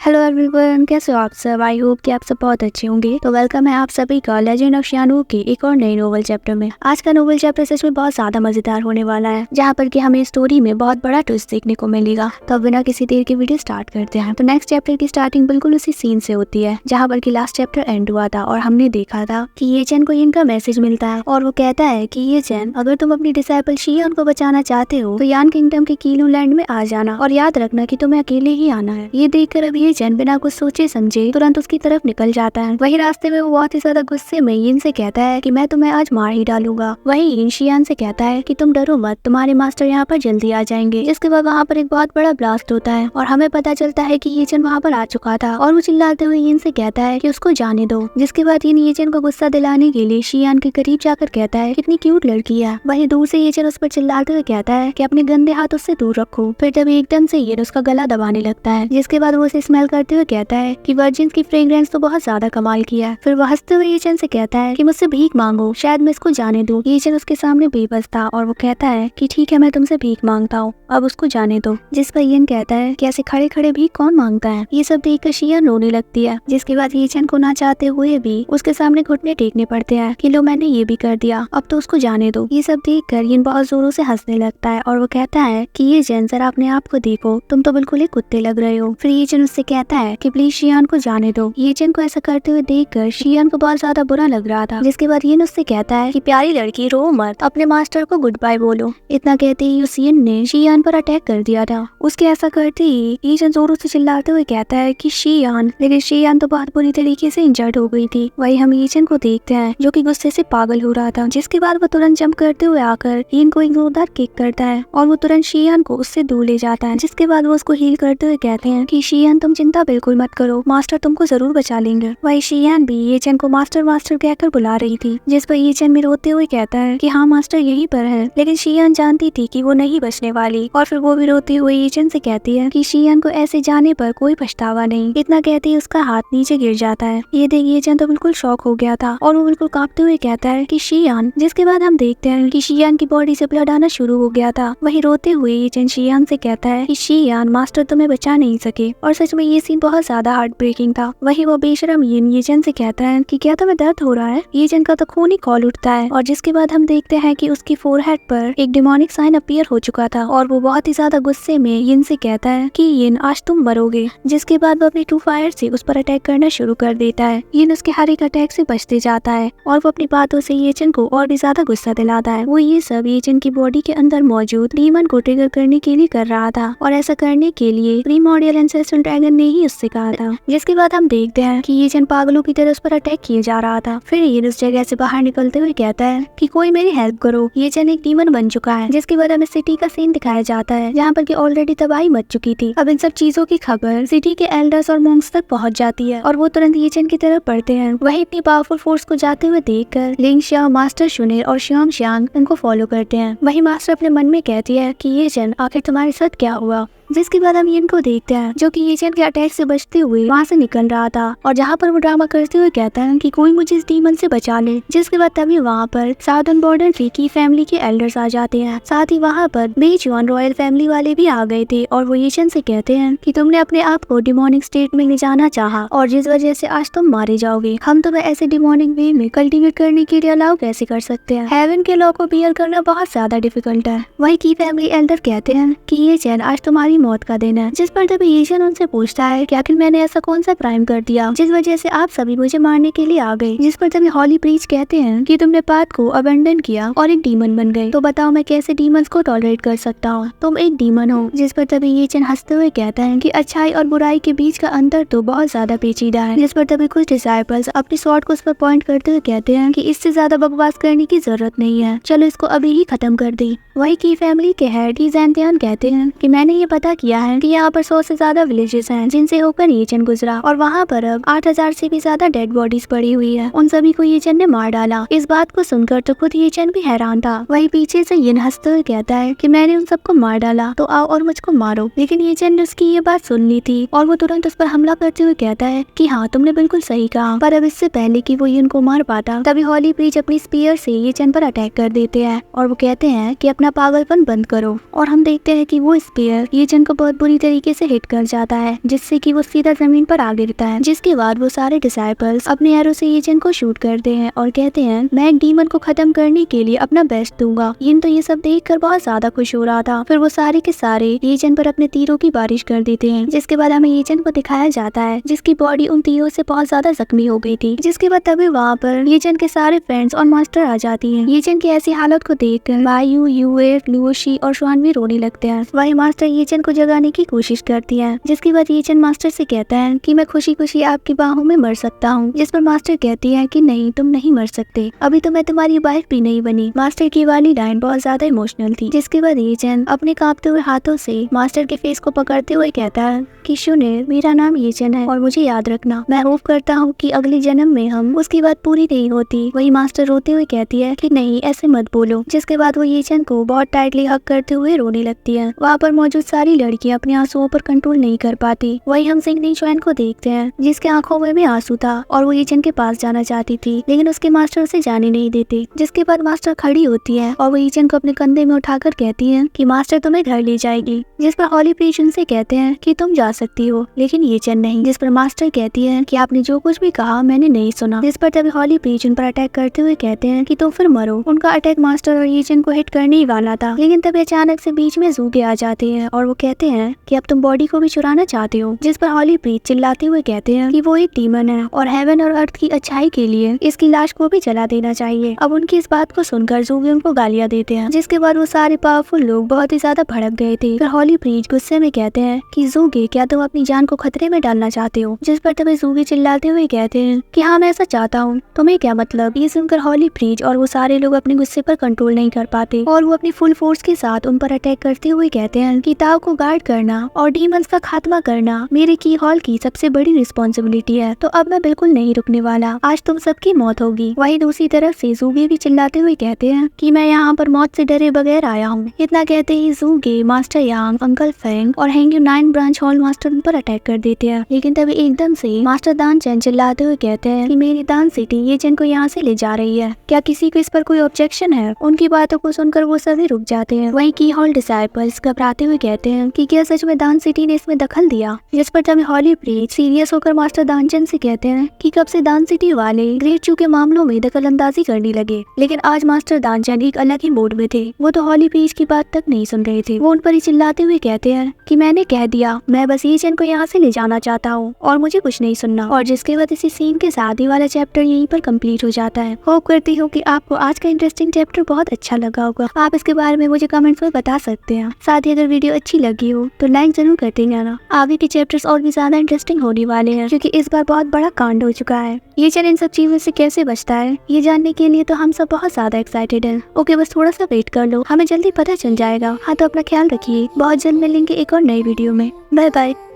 Hello everyone, कैसे हो आप सब। आई होप कि आप सब बहुत अच्छे होंगे। तो वेलकम है आप सभी का लेजेंड ऑफ शियान की एक और नई नोवेल चैप्टर में। आज का नोवेल चैप्टर सच में बहुत ज्यादा मजेदार होने वाला है, जहाँ पर कि हमें स्टोरी में बहुत बड़ा ट्विस्ट देखने को मिलेगा। तो अब बिना किसी देर के वीडियो स्टार्ट करते हैं। तो नेक्स्ट चैप्टर की स्टार्टिंग बिल्कुल उसी सीन से होती है जहाँ पर कि लास्ट चैप्टर एंड हुआ था और हमने देखा था कि ये चैन को इनका मैसेज मिलता है और वो कहता है कि ये चैन, अगर तुम अपनी डिसाइपल शियान को बचाना चाहते हो तो यान किंगडम के कीलू लैंड में आ जाना और याद रखना कि तुम्हें अकेले ही आना है। ये देखकर अब ये चैन बिना कुछ सोचे समझे तुरंत उसकी तरफ निकल जाता है। वही रास्ते में वो बहुत ही ज्यादा गुस्से में यिन से कहता है कि मैं तुम्हें आज मार ही डालूंगा। वही यिन शियान से कहता है कि तुम डरो मत, तुम्हारे मास्टर यहाँ पर जल्दी आ जाएंगे। इसके बाद वहाँ पर एक बहुत बड़ा ब्लास्ट होता है और हमें पता चलता है कि ये चैन वहाँ पर आ चुका था और वो चिल्लाते हुए यिन से कहता है कि उसको जाने दो। जिसके बाद यिन ये चैन को गुस्सा दिलाने के लिए शियान के करीब जाकर कहता है कितनी क्यूट लड़की है। वही दूर से ये चैन उस पर चिल्लाते हुए कहता है कि अपने गंदे हाथ उससे दूर रखो। फिर तभी एकदम से यिन उसका गला दबाने लगता है। जिसके बाद वो उसे स्मेल करते हुए कहता है कि वर्जिन की फ्रेग्रेंस तो बहुत ज्यादा कमाल की है। फिर वो हंसते हुए ये चैन से कहता है कि मुझसे भीख मांगो, शायद मैं इसको जाने दूं। ये चैन उसके सामने बेबस था और वो कहता है कि ठीक है, मैं तुमसे भीख मांगता हूँ, अब उसको जाने दो। जिस पर यिन कहता है कि ऐसे खड़े खड़े भीख कौन मांगता है। ये सब देखकर शियान रोने लगती है। जिसके बाद ये चैन को ना चाहते हुए भी उसके सामने घुटने टेकने पड़ते हैं कि लो मैंने ये भी कर दिया, अब तो उसको जाने दो। ये सब देखकर यिन बहुत जोरों से हंसने लगता है और वो कहता है कि ये चैन जरा अपने आप को देखो, तुम तो बिल्कुल ही कुत्ते लग रहे हो। फिर ये चैन उससे कहता है कि प्लीज शियान को जाने दो। ये चैन को ऐसा करते हुए देखकर शियान को बहुत ज्यादा बुरा लग रहा था। जिसके बाद यिन उससे कहता है कि प्यारी लड़की रो मत, अपने मास्टर को गुड बाय बोलो। इतना कहते ही उस यिन ने शियान पर अटैक कर दिया था। उसके ऐसा करते ही ये चैन जोरों से चिल्लाते हुए कहता है कि शियान, लेकिन शियान तो बहुत बुरी तरीके से इंजर्ड हो गई थी। वही हम ये चैन को देखते हैं जो कि गुस्से से पागल हो रहा था। जिसके बाद वो तुरंत जंप करते हुए आकर यिन को एक जोरदार किक करता है और वो तुरंत शियान को उससे दूर ले जाता है। जिसके बाद वो उसको हील करते हुए कहते हैं कि शियान तुम चिंता बिल्कुल मत करो, मास्टर तुमको जरूर बचा लेंगे। वही शियान भी ये चैन को मास्टर मास्टर कहकर बुला रही थी। जिस पर ये चैन भी रोते हुए कहता है कि हाँ मास्टर यहीं पर है। लेकिन शियान जानती थी कि वो नहीं बचने वाली और फिर वो भी रोते हुए ये चैन से कहती है कि शियान को ऐसे जाने पर कोई पछतावा नहीं। इतना कहते ही उसका हाथ नीचे गिर जाता है। ये देख ये चैन तो बिल्कुल शॉक हो गया था और वो बिल्कुल कांपते हुए कहता है कि शियान। जिसके बाद हम देखते हैं कि शियान की बॉडी से ब्लड आना शुरू हो गया था। वही रोते हुए ये चैन शियान से कहता है कि शियान मास्टर तुम्हें बचा नहीं सके। और सच में ये सीन बहुत ज्यादा हार्ट ब्रेकिंग था। वही वो बेशरम यिन ये चैन से कहता है कि क्या तुम्हें दर्द हो रहा है। ये चैन का तो खून ही खौल उठता है और जिसके बाद हम देखते हैं कि उसकी फोरहेड पर एक डिमोनिक साइन अपीयर हो चुका था और वो बहुत ही ज्यादा गुस्से में यिन से कहता है कि यिन आज तुम मरोगे। जिसके बाद वो अपनी टू फायर से उस पर अटैक करना शुरू कर देता है। यिन उसके हर एक अटैक से बचते जाता है और वो अपनी बातों से ये चैन को और भी ज्यादा गुस्सा दिलाता है। वो ये सब ये चैन की बॉडी के अंदर मौजूद डीमन को ट्रिगर करने के लिए कर रहा था और ऐसा करने के लिए प्रीमोर्डियल एंसेस्ट्रल ड्रैगन ने ही उससे कहा था। जिसके बाद हम देखते हैं कि ये चैन पागलों की तरह उस पर अटैक किए जा रहा था। फिर ये उस जगह से बाहर निकलते हुए कहता है कि कोई मेरी हेल्प करो, ये चैन एक डीमन बन चुका है। जिसके बाद हमें सिटी का सीन दिखाया जाता है जहाँ पर कि ऑलरेडी तबाही मच चुकी थी। अब इन सब चीजों की खबर सिटी के एल्डर्स और मॉन्क्स तक पहुँच जाती है और वो तुरंत ये चैन की तरफ बढ़ते हैं। वही इतनी पावरफुल फोर्स को जाते हुए देखकर लिंग शिया, मास्टर शुनेर और श्याम श्यांग उनको फॉलो करते हैं। वही मास्टर अपने मन में कहती है कि ये चैन आखिर तुम्हारे साथ क्या हुआ। जिसके बाद हम यिन को देखते हैं जो कि ये चैन के अटैक से बचते हुए वहाँ से निकल रहा था और जहाँ पर वो ड्रामा करते हुए कहता है कि कोई मुझे इस डीमन से बचा ले। जिसके बाद तभी वहाँ पर साउदर्न बॉर्डर ट्री की फैमिली के एल्डर्स आ जाते हैं। साथ ही वहाँ पर बेजुआन रॉयल फैमिली वाले भी आ गए थे और वो ये चैन से कहते हैं कि तुमने अपने आप को डिमोनिक स्टेट में ले जाना चाहा और जिस वजह से आज तुम मारे जाओगे। हम तुम्हें ऐसे डिमोनिक वे में कल्टिवेट करने के लिए अलाउ कैसे कर सकते हैं। हेवन के लॉ को बियर करना बहुत ज्यादा डिफिकल्ट है। वही की फैमिली एल्डर कहते हैं कि ये चैन आज तुम्हारी मौत का दिन है। जिस पर तभी ये चैन उनसे पूछता है कि आखिर मैंने ऐसा कौन सा क्राइम कर दिया जिस वजह से आप सभी मुझे मारने के लिए आ गए। जिस पर तभी हॉली प्रीच कहते हैं कि तुमने पाथ को अबेंडन किया और एक डीमन बन गए, तो बताओ मैं कैसे डीमंस को टॉलरेट कर सकता हूँ, तुम एक डीमन हो। जिस पर तभी ये चैन हंसते हुए कहता है कि अच्छाई और बुराई के बीच का अंतर तो बहुत ज्यादा पेचीदा है। जिस पर तभी कुछ डिसाइपल्स अपनी स्वॉर्ड को उस पर पॉइंट करते हुए कहते हैं कि इससे ज्यादा बकवास करने की जरूरत नहीं है, चलो इसको अभी ही खत्म कर दी। वही की फैमिली के हेड ही जैंतियान कहते हैं कि मैंने ये पता किया है कि यहाँ पर 100 से ज्यादा विलेजेस हैं जिनसे होकर ये चैन गुजरा और वहाँ पर अब 8000 से भी ज्यादा डेड बॉडीज पड़ी हुई है। उन सभी को ये चैन ने मार डाला। इस बात को सुनकर तो खुद ये चैन भी हैरान था। वही पीछे से यिन हंसते हुए कहता है कि मैंने उन सबको मार डाला तो आओ और मुझको मारो। लेकिन ये चैन ने उसकी ये बात सुन ली थी और वो तुरंत उस पर हमला करते हुए कहता है कि हाँ तुमने बिल्कुल सही कहा। पर अब इससे पहले कि वो यिन को मार पाता तभी हॉली प्रीच अपनी स्पीयर से ये चैन पर अटैक कर देते हैं और वो कहते हैं कि अपना अपना पागलपन बंद करो। और हम देखते हैं कि वो स्पेयर एजेंट को बहुत बुरी तरीके से हिट कर जाता है, जिससे कि वो सीधा जमीन पर आ गिरता है। जिसके बाद वो सारे डिसाइपल्स अपने एरो से एजेंट को शूट करते हैं और कहते हैं मैं एक डीमन को खत्म करने के लिए अपना बेस्ट दूंगा। तो ये सब देखकर बहुत ज्यादा खुश हो रहा था। फिर वो सारे के सारे एजेंट पर अपने तीरों की बारिश कर देते हैं। जिसके बाद हमें एजेंट को दिखाया जाता है जिसकी बॉडी उन तीरों से बहुत ज्यादा जख्मी हो गई थी। जिसके बाद तभी वहाँ पर एजेंट के सारे फ्रेंड्स और मास्टर आ जाती हैं। एजेंट की ऐसी हालत को देखकर वायु, यूएफ, लुओशी और श्वान भी रोने लगते हैं। वही मास्टर एजेंट को जगाने की कोशिश करती है। जिसके बाद एजेंट मास्टर से कहता है कि मैं खुशी खुशी आपकी बाहों में मर सकता हूँ। जिस पर मास्टर कहती है कि नहीं, तुम नहीं मर सकते, अभी तो मैं तुम्हारी वाइफ भी नहीं बनी। मास्टर की वाली लाइन बहुत ज्यादा इमोशनल थी। जिसके बाद एजेंट अपने कांपते हुए हाथों से मास्टर के फेस को पकड़ते हुए कहता है कि सुनिए, मेरा नाम एजेंट है और मुझे याद रखना। मैं होप करता हूँ कि अगले जन्म में हम उसकी बात पूरी नहीं होती। वही मास्टर रोते हुए कहती है कि नहीं, ऐसे मत बोलो। जिसके बाद वो एजेंट को बहुत टाइटली हग करते हुए रोने लगती है। वहाँ पर मौजूद सारी लड़कियां अपने आंसुओं पर कंट्रोल नहीं कर पाती। वही हम सिंगनी चैन को देखते हैं जिसके आंखों में भी आंसू था और वो एजेंट के पास जाना चाहती थी, लेकिन उसके मास्टर उसे जाने नहीं देते। जिसके बाद मास्टर खड़ी होती है और वो एजेंट को अपने कंधे में उठाकर कहती है कि मास्टर तुम्हें घर ले जाएगी। जिस पर हॉली प्रीच उनसे कहते हैं कि तुम जा सकती हो, लेकिन एजेंट नहीं। जिस पर मास्टर कहती है कि आपने जो कुछ भी कहा मैंने नहीं सुना। जिस पर तभी हॉली प्रीच उन पर अटैक करते हुए कहते हैं कि तुम फिर मरो। उनका अटैक मास्टर और एजेंट को हिट करने ही वाला था, लेकिन तभी अचानक से बीच में ज़ूगे आ जाते हैं और वो कहते हैं कि अब तुम बॉडी को भी चुराना चाहते हो। जिस पर हॉली प्रीच चिल्लाते हुए कहते हैं कि वो एक डीमन है और हेवन और अर्थ की अच्छाई के लिए इसकी लाश को भी जला देना चाहिए। अब उनकी इस बात को सुनकर ज़ूगे उनको गालियां देते हैं। जिसके बाद वो सारे पावरफुल लोग बहुत ही ज्यादा भड़क गए थे। फिर हॉली प्रीच गुस्से में कहते हैं कि ज़ूगे, क्या तुम अपनी जान को खतरे में डालना चाहते हो? जिस पर तभी ज़ूगे चिल्लाते हुए कहते हैं कि हाँ, मैं ऐसा चाहता हूँ, तुम्हें क्या मतलब? ये सुनकर हॉली प्रीच और वो सारे लोग अपने गुस्से पर कंट्रोल नहीं कर पाते और वो अपनी फुल फोर्स के साथ उन पर अटैक करते हुए कहते हैं कि ताव को गार्ड करना और डीमंस का खात्मा करना मेरे की हॉल की सबसे बड़ी रिस्पॉन्सिबिलिटी है। तो अब मैं बिल्कुल नहीं रुकने वाला, आज तुम सबकी मौत होगी। वही दूसरी तरफ से ज़ूगे भी चिल्लाते हुए कहते हैं कि मैं यहाँ पर मौत से डरे बगैर आया हूँ। इतना कहते ही ज़ूगे, मास्टर यांग, अंकल फेंग और हेंग्यू 9 ब्रांच हॉल मास्टर उन पर अटैक कर देते हैं। लेकिन तभी एकदम से मास्टर दान चैन चिल्लाते हुए कहते हैं कि मेरी दान सिटी एजेंट को यहाँ से ले जा रही है, क्या किसी को इस पर कोई ऑब्जेक्शन है? उनकी बातों को सुनकर वो सभी रुक जाते हैं। वहीं की हॉल डिसाइपल्स घबराते हुए कहते हैं कि क्या सच में दान सिटी ने इसमें दखल दिया? जिस पर तभी हॉली प्रीच सीरियस होकर मास्टर दानचंद से कहते हैं कि कब से दान सिटी वाले ग्रेट चू के मामलों में दखल अंदाजी करने लगे, लेकिन आज मास्टर दानचंद एक अलग ही मूड में थे। वो तो हॉली प्रीच की बात तक नहीं सुन रहे थे। वो उन पर ही चिल्लाते हुए कहते हैं कि मैंने कह दिया, मैं बस एजेंट को यहाँ से ले जाना चाहता हूँ और मुझे कुछ नहीं सुनना। और जिसके बाद इसी सीन के साथ ही वाला चैप्टर यहीं पर कंप्लीट हो जाता है। होप करती हूँ कि आपको आज का इंटरेस्टिंग चैप्टर बहुत अच्छा लगा होगा। आप इसके बारे में मुझे कमेंट्स में बता सकते हैं। साथ ही अगर वीडियो अच्छी लगी हो तो लाइक जरूर कर देना। आगे के चैप्टर्स और भी ज्यादा इंटरेस्टिंग होने वाले हैं क्योंकि इस बार बहुत बड़ा कांड हो चुका है। ये चैनल इन सब चीजों से कैसे बचता है ये जानने के लिए तो हम सब बहुत ज्यादा एक्साइटेड हैं। ओके, बस थोड़ा सा वेट कर लो, हमें जल्दी पता चल जाएगा। हाँ, तो अपना ख्याल रखिए। बहुत जल्द मिलेंगे एक और नई वीडियो में। Bye bye.